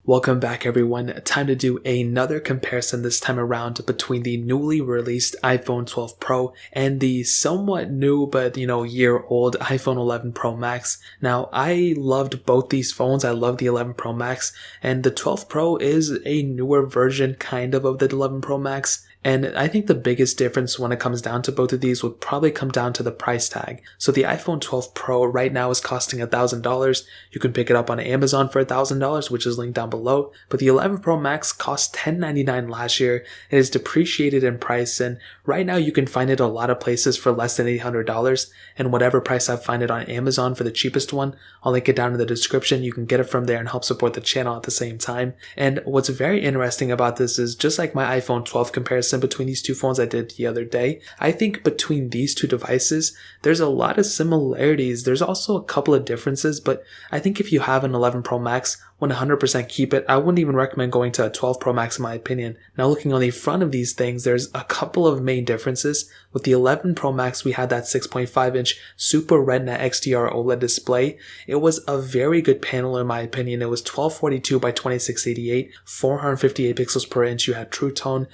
Welcome back everyone. Time to do another comparison this time around between the newly released iPhone 12 Pro and the somewhat new but year-old iPhone 11 Pro Max. Now I loved both these phones. I love the 11 Pro Max, and the 12 Pro is a newer version kind of the 11 Pro Max. And I think the biggest difference when it comes down to both of these would probably come down to the price tag. So the iPhone 12 Pro right now is costing $1,000. You can pick it up on Amazon for $1,000, which is linked down below. But the 11 Pro Max cost $1,099 last year. It is depreciated in price, and right now you can find it a lot of places for less than $800. And whatever price I find it on Amazon for the cheapest one, I'll link it down in the description. You can get it from there and help support the channel at the same time. And what's very interesting about this is, just like my iPhone 12 comparison between these two phones I did the other day, I think between these two devices, there's a lot of similarities. There's also a couple of differences, but I think if you have an 11 Pro Max, 100% keep it. I wouldn't even recommend going to a 12 Pro Max in my opinion. Now looking on the front of these things, there's a couple of main differences. With the 11 Pro Max, we had that 6.5-inch Super Retina XDR OLED display. It was a very good panel in my opinion. It was 1242 by 2688, 458 pixels per inch. You had True Tone,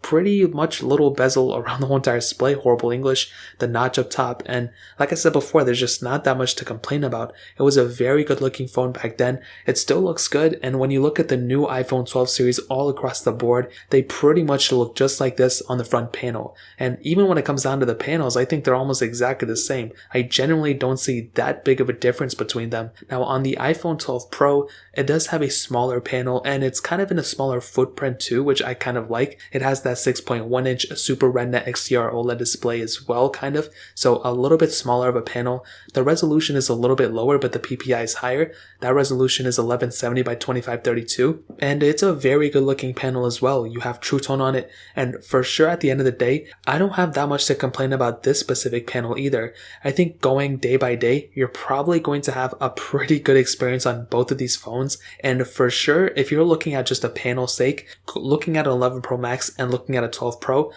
pretty much little bezel around the whole entire display, horrible English, the notch up top, and like I said before, there's just not that much to complain about. It was a very good looking phone back then. It still looks good, and when you look at the new iPhone 12 series all across the board, they pretty much look just like this on the front panel. And even when it comes down to the panels, I think they're almost exactly the same. I genuinely don't see that big of a difference between them. Now on the iPhone 12 Pro, it does have a smaller panel, and it's kind of in a smaller footprint too, which I kind of like. It has that 6.1-inch Super Retina XDR OLED display as well, kind of, so a little bit smaller of a panel. The resolution is a little bit lower, but the PPI is higher. That resolution is 1170 by 2532, and it's a very good looking panel as well. You have True Tone on it, and for sure at the end of the day, I don't have that much to complain about this specific panel either. I think going day by day, you're probably going to have a pretty good experience on both of these phones, and for sure if you're looking at just a panel's sake, looking at an 11 Pro Max and looking at a 12 Pro,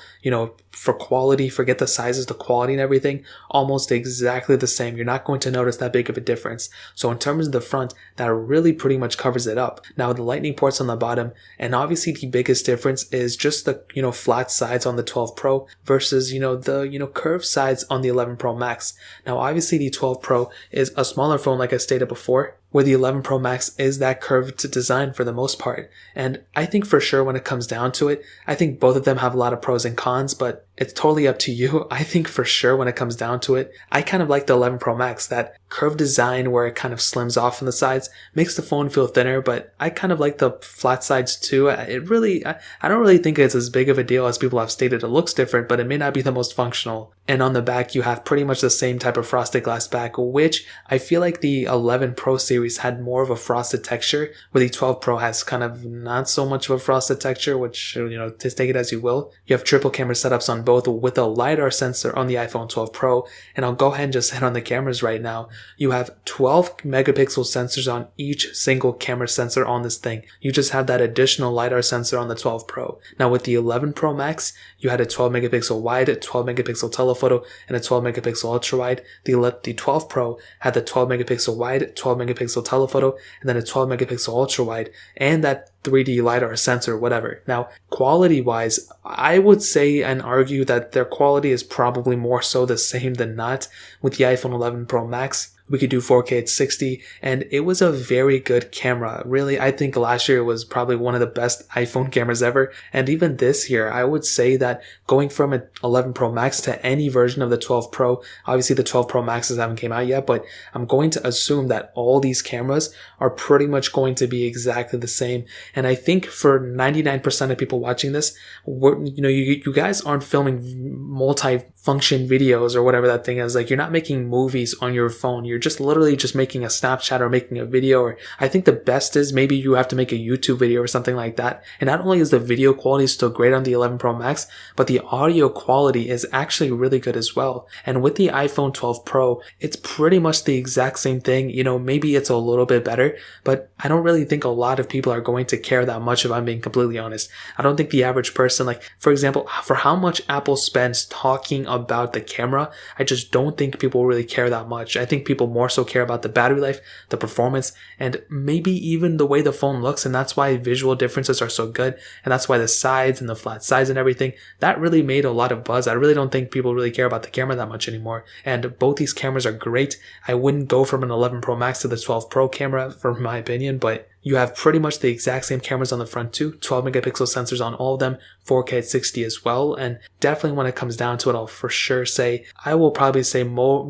for quality, forget the sizes, the quality and everything, almost exactly the same. You're not going to notice that big of a difference. So in terms of the front, that really pretty much covers it up. Now the lightning ports on the bottom, and obviously the biggest difference is just the flat sides on the 12 Pro versus the curved sides on the 11 Pro Max. Now obviously the 12 Pro is a smaller phone, like I stated before, where the 11 Pro Max is that curved design for the most part. And I think for sure when it comes down to it, I think both of them have a lot of pros and cons, but it's totally up to you. I think for sure when it comes down to it, I kind of like the 11 Pro Max. That curved design where it kind of slims off on the sides makes the phone feel thinner, but I kind of like the flat sides too. I don't really think it's as big of a deal as people have stated. It looks different, but it may not be the most functional. And on the back, you have pretty much the same type of frosted glass back, which I feel like the 11 Pro series had more of a frosted texture, where the 12 Pro has kind of not so much of a frosted texture, which, just take it as you will. You have triple camera setups on both with a LiDAR sensor on the iPhone 12 Pro, and I'll go ahead and just hit on the cameras right now. You have 12 megapixel sensors on each single camera sensor on this thing. You just have that additional LiDAR sensor on the 12 Pro. Now with the 11 Pro Max, you had a 12 megapixel wide, a 12 megapixel telephoto, and a 12 megapixel ultra wide. The 12 Pro had the 12 megapixel wide, 12 megapixel telephoto, and then a 12 megapixel ultra wide, and that 3D LiDAR sensor, whatever. Now, quality-wise, I would say and argue that their quality is probably more so the same than not. With the iPhone 11 Pro Max, we could do 4K at 60, and it was a very good camera. Really, I think last year was probably one of the best iPhone cameras ever, and even this year, I would say that going from an 11 Pro Max to any version of the 12 Pro, obviously the 12 Pro Maxes haven't came out yet, but I'm going to assume that all these cameras are pretty much going to be exactly the same. And I think for 99% of people watching this, you guys aren't filming multi-function videos or whatever that thing is. Like, you're not making movies on your phone. You're just literally just making a Snapchat or making a video, or I think the best is maybe you have to make a YouTube video or something like that. And not only is the video quality still great on the 11 Pro Max, but the audio quality is actually really good as well. And with the iPhone 12 Pro, it's pretty much the exact same thing. Maybe it's a little bit better, but I don't really think a lot of people are going to care that much, if I'm being completely honest. I don't think the average person, like for example, for how much Apple spends talking about the camera, I just don't think people really care that much. I think people more so care about the battery life, the performance, and maybe even the way the phone looks, and that's why visual differences are so good, and that's why the sides and the flat sides and everything, that really made a lot of buzz. I really don't think people really care about the camera that much anymore, and both these cameras are great. I wouldn't go from an 11 Pro Max to the 12 Pro camera, for my opinion, but you have pretty much the exact same cameras on the front too, 12 megapixel sensors on all of them, 4K at 60 as well, and definitely when it comes down to it, I'll for sure say, I will probably say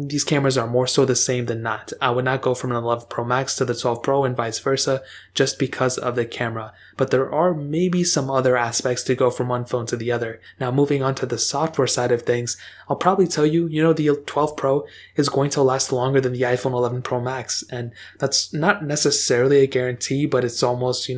these cameras are more so the same than not. I would not go from an 11 Pro Max to the 12 Pro and vice versa, just because of the camera. But there are maybe some other aspects to go from one phone to the other. Now moving on to the software side of things, I'll probably tell you, the 12 Pro is going to last longer than the iPhone 11 Pro Max, and that's not necessarily a guarantee, but it's almost,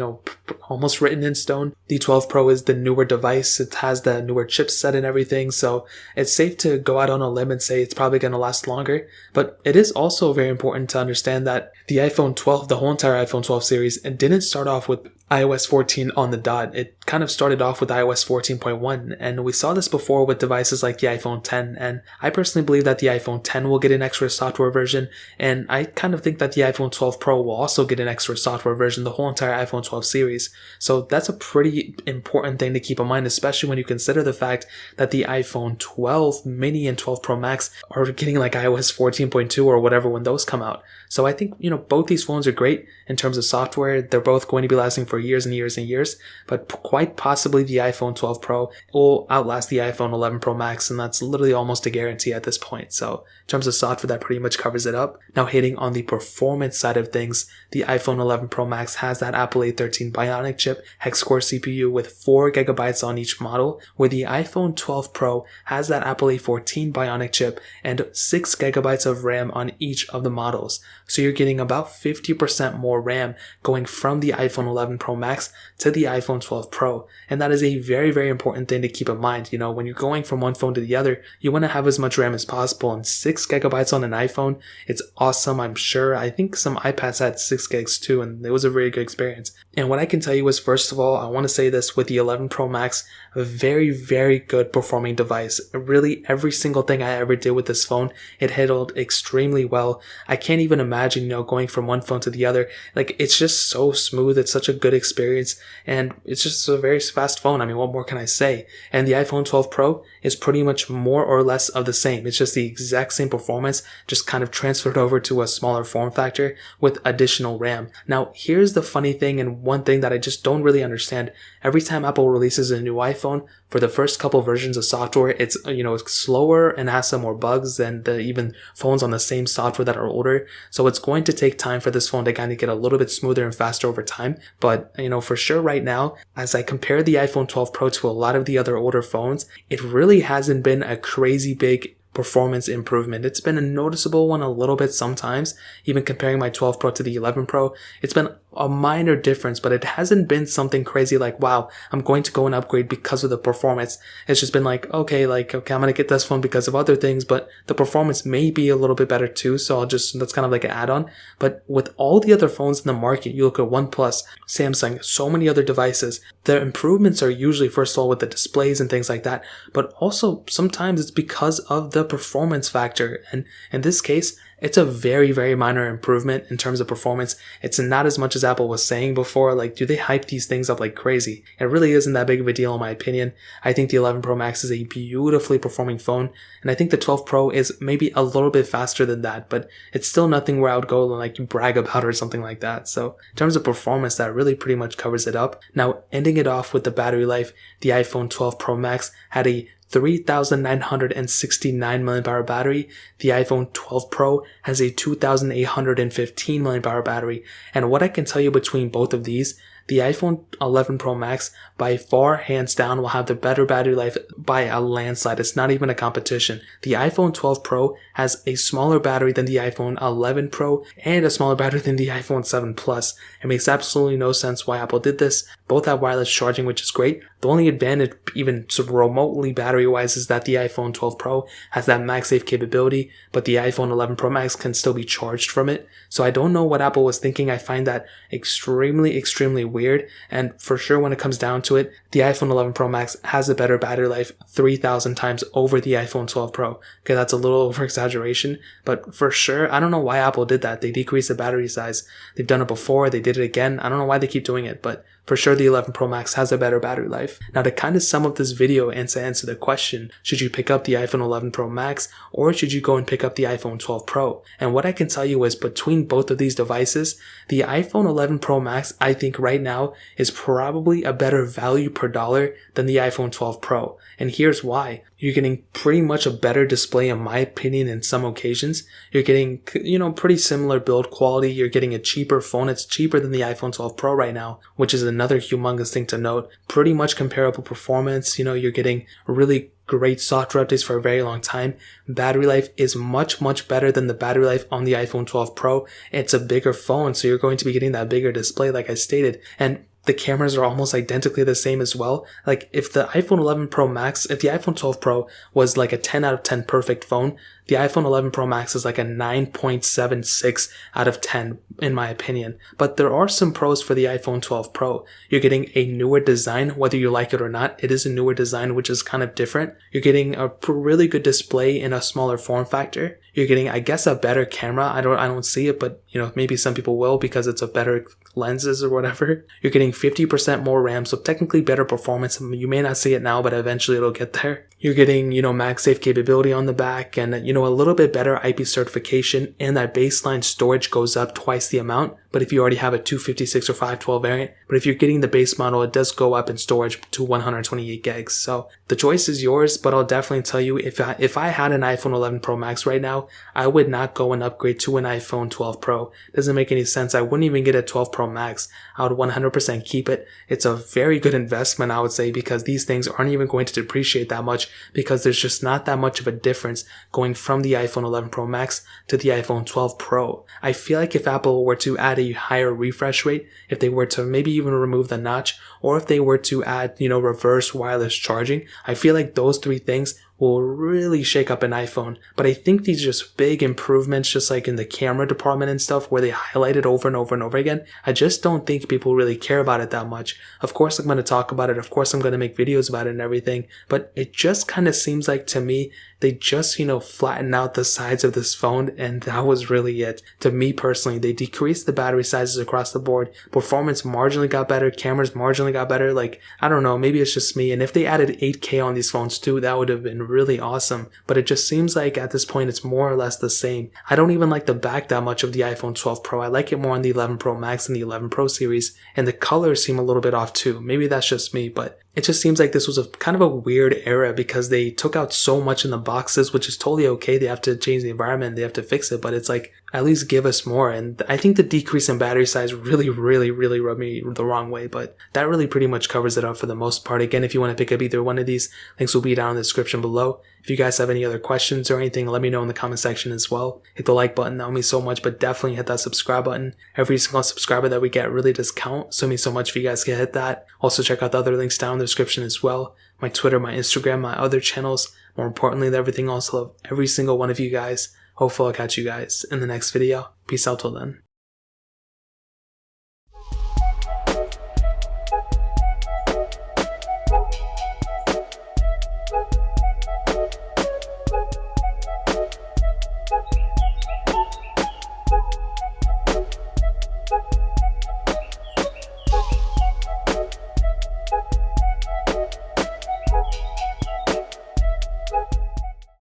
almost written in stone. The 12 Pro is the newer device. It has the newer chipset and everything, so it's safe to go out on a limb and say it's probably going to last longer. But it is also very important to understand that the iPhone 12, the whole entire iPhone 12 series, it didn't start off with iOS 14 on the dot. It kind of started off with iOS 14.1, and we saw this before with devices like the iPhone 10, and I personally believe that the iPhone 10 will get an extra software version, and I kind of think that the iPhone 12 Pro will also get an extra software version, the whole entire iPhone 12 series. So that's a pretty important thing to keep in mind, especially when you consider the fact that the iPhone 12 mini and 12 Pro Max are getting like iOS 14.2 or whatever when those come out. So I think, both these phones are great in terms of software. They're both going to be lasting for years and years and years, but quite possibly the iPhone 12 Pro will outlast the iPhone 11 Pro Max, and that's literally almost a guarantee at this point. So in terms of software, that pretty much covers it up. Now hitting on the performance side of things, the iPhone 11 Pro Max has that Apple A13 Bionic chip, hex-core CPU with 4 gigabytes on each model, where the iPhone 12 Pro has that Apple A14 Bionic chip and 6 gigabytes of RAM on each of the models. So you're getting about 50% more RAM going from the iPhone 11 Pro Max to the iPhone 12 Pro. And that is a very, very important thing to keep in mind. When you're going from one phone to the other, you want to have as much RAM as possible, and 6 gigabytes on an iPhone, it's awesome, I'm sure. I think some iPads had 6 gigs too, and it was a very good experience. And what I can tell you is, first of all, I want to say this with the 11 Pro Max, a very, very good performing device. Really, every single thing I ever did with this phone, it handled extremely well. I can't even imagine, going from one phone to the other. Like, it's just so smooth. It's such a good experience, and it's just a very fast phone. I mean, what more can I say? And the iPhone 12 Pro is pretty much more or less of the same. It's just the exact same performance, just kind of transferred over to a smaller form factor with additional RAM. Now, here's the funny thing, and one thing that I just don't really understand. Every time Apple releases a new iPhone, for the first couple versions of software, it's slower and has some more bugs than the even phones on the same software that are older. So it's going to take time for this phone to kind of get a little bit smoother and faster over time. But for sure right now, as I compare the iPhone 12 Pro to a lot of the other older phones, it really hasn't been a crazy big performance improvement. It's been a noticeable one a little bit sometimes, even comparing my 12 Pro to the 11 Pro. It's been a minor difference, but it hasn't been something crazy like, wow, I'm going to go and upgrade because of the performance. It's just been like, okay, I'm going to get this phone because of other things, but the performance may be a little bit better too, so that's kind of like an add-on. But with all the other phones in the market, you look at OnePlus, Samsung, so many other devices, the improvements are usually, first of all, with the displays and things like that, but also sometimes it's because of the performance factor. And in this case, it's a very, very minor improvement in terms of performance. It's not as much as Apple was saying before. Like, do they hype these things up like crazy? It really isn't that big of a deal in my opinion. I think the 11 Pro Max is a beautifully performing phone, and I think the 12 Pro is maybe a little bit faster than that, but it's still nothing where I would go and brag about or something like that. So in terms of performance, that really pretty much covers it up. Now, ending it off with the battery life, the iPhone 12 Pro Max had a 3,969 milliamp hour battery. The iPhone 12 Pro has a 2,815 milliamp hour battery. And what I can tell you between both of these, the iPhone 11 Pro Max by far, hands down, will have the better battery life by a landslide. It's not even a competition. The iPhone 12 Pro has a smaller battery than the iPhone 11 Pro and a smaller battery than the iPhone 7 Plus. It makes absolutely no sense why Apple did this. Both have wireless charging, which is great. The only advantage, even remotely battery-wise, is that the iPhone 12 Pro has that MagSafe capability, but the iPhone 11 Pro Max can still be charged from it. So I don't know what Apple was thinking. I find that extremely, extremely weird. And for sure, when it comes down to it, the iPhone 11 Pro Max has a better battery life 3,000 times over the iPhone 12 Pro. Okay, that's a little over exaggeration, but for sure, I don't know why Apple did that. They decreased the battery size. They've done it before. They did it again. I don't know why they keep doing it, but for sure, the 11 Pro Max has a better battery life. Now, to kind of sum up this video and to answer the question, should you pick up the iPhone 11 Pro Max or should you go and pick up the iPhone 12 Pro? And what I can tell you is between both of these devices, the iPhone 11 Pro Max, I think right now is probably a better value per dollar than the iPhone 12 Pro. And here's why. You're getting pretty much a better display in my opinion in some occasions. You're getting, pretty similar build quality. You're getting a cheaper phone. It's cheaper than the iPhone 12 Pro right now, which is another humongous thing to note. Pretty much comparable performance. You're getting really great software updates for a very long time. Battery life is much, much better than the battery life on the iPhone 12 Pro. It's a bigger phone, so you're going to be getting that bigger display like I stated. And the cameras are almost identically the same as well. Like if the iPhone 11 Pro Max, if the iPhone 12 Pro was like a 10 out of 10 perfect phone, the iPhone 11 Pro Max is like a 9.76 out of 10 in my opinion. But there are some pros for the iPhone 12 Pro. You're getting a newer design, whether you like it or not. It is a newer design, which is kind of different. You're getting a really good display in a smaller form factor. You're getting, I guess, a better camera. I don't see it, but maybe some people will because it's a better lenses or whatever. You're getting 50% more RAM, so technically better performance. You may not see it now, but eventually it'll get there. You're getting, MagSafe capability on the back and, a little bit better IP certification, and that baseline storage goes up twice the amount. But if you already have a 256 or 512 variant, but if you're getting the base model, it does go up in storage to 128 gigs. So the choice is yours, but I'll definitely tell you if I had an iPhone 11 Pro Max right now, I would not go and upgrade to an iPhone 12 Pro. It doesn't make any sense. I wouldn't even get a 12 Pro Max. I would 100% keep it. It's a very good investment, I would say, because these things aren't even going to depreciate that much because there's just not that much of a difference going from the iPhone 11 Pro Max to the iPhone 12 Pro. I feel like if Apple were to add a higher refresh rate, if they were to maybe even remove the notch, or if they were to add, reverse wireless charging, I feel like those three things will really shake up an iPhone. But I think these just big improvements, just like in the camera department and stuff where they highlight it over and over and over again, I just don't think people really care about it that much. Of course I'm going to talk about it, of course I'm going to make videos about it and everything, but it just kind of seems like to me they just, flatten out the sides of this phone, and that was really it. To me personally, they decreased the battery sizes across the board. Performance marginally got better, cameras marginally got better. Like, I don't know, maybe it's just me. And if they added 8K on these phones too, that would have been really awesome. But it just seems like at this point, it's more or less the same. I don't even like the back that much of the iPhone 12 Pro. I like it more on the 11 Pro Max and the 11 Pro series. And the colors seem a little bit off too. Maybe that's just me, but it just seems like this was a kind of a weird era because they took out so much in the boxes, which is totally okay. They have to change the environment. They have to fix it, but it's like, at least give us more. And I think the decrease in battery size really rubbed me the wrong way, but that really pretty much covers it up for the most part. Again, if you want to pick up either one of these, links will be down in the description below. If you guys have any other questions or anything, let me know in the comment section as well. Hit the like button, that would mean so much, but definitely hit that subscribe button. Every single subscriber that we get really does count, so it means so much if you guys can hit that. Also check out the other links down in the description as well. My Twitter, my Instagram, my other channels. More importantly than everything else, love every single one of you guys. Hopefully I'll catch you guys in the next video. Peace out till then.